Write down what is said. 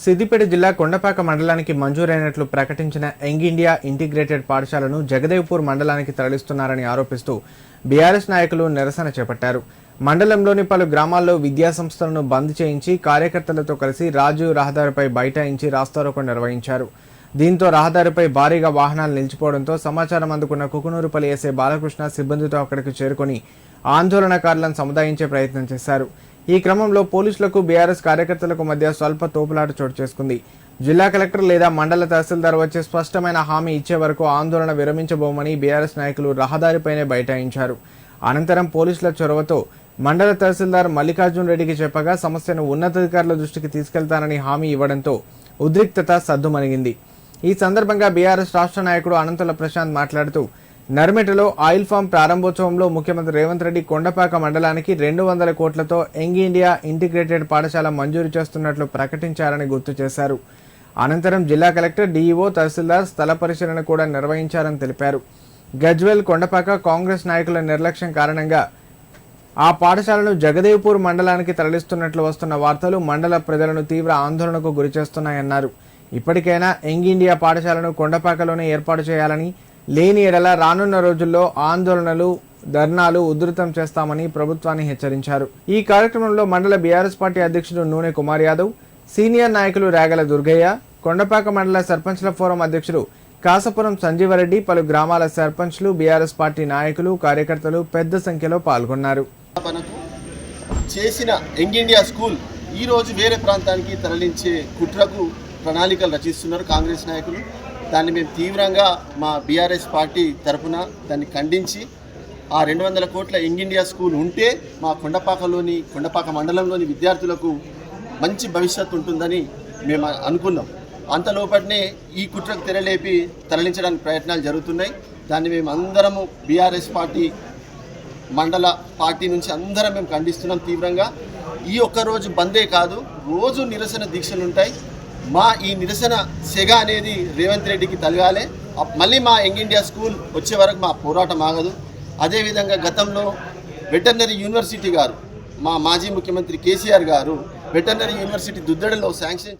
సిద్దిపేట జిల్లా కొండపాక మండలానికి మంజూరైనట్లు ప్రకటించిన యంగ్ ఇండియా ఇంటిగ్రేటెడ్ పాఠశాలను జగదేవ్పూర్ మండలానికి తరలిస్తున్నారని ఆరోపిస్తూ బీఆర్ఎస్ నాయకులు నిరసన చేపట్టారు. మండలంలోని పలు గ్రామాల్లో విద్యాసంస్థలను బంద్ చేయించి కార్యకర్తలతో కలిసి రాజీవ్ రహదారిపై బైఠాయించి రాస్తారోకో నిర్వహించారు. దీంతో రహదారిపై భారీగా వాహనాలు నిలిచిపోవడంతో సమాచారం అందుకున్న కుకునూరుపల్లి ఎస్ఐ బాలకృష్ణ సిబ్బందితో అక్కడికి చేరుకుని ఆందోళనకారులను సముదాయించే ప్రయత్నం చేశారు. ఈ క్రమంలో పోలీసులకు బీఆర్ఎస్ కార్యకర్తలకు మధ్య స్వల్ప తోపులాట చోటు చేసుకుంది. జిల్లా కలెక్టర్ లేదా మండల తహసీల్దార్ వచ్చే స్పష్టమైన హామీ ఇచ్చే వరకు ఆందోళన విరమించబోమని బీఆర్ఎస్ నాయకులు రహదారిపైనే బైఠాయించారు. అనంతరం పోలీసుల చొరవతో మండల తహసీల్దార్ మల్లికార్జున్ రెడ్డికి చెప్పగా సమస్యను ఉన్నతాధికారుల దృష్టికి తీసుకెళ్తానని హామీ ఇవ్వడంతో ఉద్రిక్తత సద్దుమణిగింది. ఈ సందర్భంగా బీఆర్ఎస్ రాష్ట్ర నాయకుడు అనంతుల ప్రశాంత్ మాట్లాడుతూ నర్మెటలో ఆయిల్ ఫామ్ ప్రారంభోత్సవంలో ముఖ్యమంత్రి రేవంత్ రెడ్డి కొండపాక మండలానికి 200 కోట్లతో యంగ్ ఇండియా ఇంటిగ్రేటెడ్ పాఠశాల మంజూరు చేస్తున్నట్లు ప్రకటించారని గుర్తు చేశారు. అనంతరం జిల్లా కలెక్టర్, డీఈఓ, తహసీల్దార్ స్థల పరిశీలన కూడా నిర్వహించారని తెలిపారు. గజ్వేల్, కొండపాక కాంగ్రెస్ నాయకుల నిర్లక్ష్యం కారణంగా ఆ పాఠశాలను జగదేవ్పూర్ మండలానికి తరలిస్తున్నట్లు వస్తున్న వార్తలు మండల ప్రజలను తీవ్ర ఆందోళనకు గురిచేస్తున్నాయన్నారు. ఇప్పటికైనా యంగ్ ఇండియా పాఠశాలను కొండపాకలోనే ఏర్పాటు చేయాలని, లేని ఎడల రానున్న రోజుల్లో ఆందోళనలు, ధర్నాలు ఉధృతం చేస్తామని ప్రభుత్వాన్ని హెచ్చరించారు. ఈ కార్యక్రమంలో మండల బీఆర్ఎస్ పార్టీ అధ్యక్షుడు నూనె కుమార్ యాదవ్, సీనియర్ నాయకులు రాగల దుర్గయ్య, కొండపాక మండల సర్పంచ్ల ఫోరం అధ్యక్షుడు కాసపురం సంజీవరెడ్డి, పలు గ్రామాల సర్పంచ్లు, బీఆర్ఎస్ పార్టీ నాయకులు, కార్యకర్తలు పెద్ద సంఖ్యలో పాల్గొన్నారు. చేసిన యంగ్ ఇండియా స్కూల్ ఈ రోజు వేరే ప్రాంతానికి తరలించే కుట్రకు ప్రణాళికలు రచిస్తున్నారు కాంగ్రెస్ నాయకులు. దాన్ని మేము తీవ్రంగా మా బీఆర్ఎస్ పార్టీ తరఫున దాన్ని ఖండించి, ఆ 200 కోట్ల యంగ్ ఇండియా స్కూల్ ఉంటే మా కొండపాక మండలంలోని విద్యార్థులకు మంచి భవిష్యత్తు ఉంటుందని మేము అనుకున్నాం. అంతలోపటినే ఈ కుట్రకు తెరలేపి తరలించడానికి ప్రయత్నాలు జరుగుతున్నాయి. దాన్ని మేము అందరము బీఆర్ఎస్ పార్టీ మండల పార్టీ నుంచి అందరం మేము ఖండిస్తున్నాం తీవ్రంగా. ఈ ఒక్కరోజు బందే కాదు, రోజు నిరసన దీక్షలు ఉంటాయి. మా ఈ నిరసన సెగ అనేది రేవంత్ రెడ్డికి తలగాలి. మళ్ళీ మా యంగ్ ఇండియా స్కూల్ వచ్చే వరకు మా పోరాటం ఆగదు. అదేవిధంగా గతంలో వెటర్నరీ యూనివర్సిటీ గారు, మా మాజీ ముఖ్యమంత్రి కేసీఆర్ గారు వెటర్నరీ యూనివర్సిటీ దుద్దడలో శాంక్షన్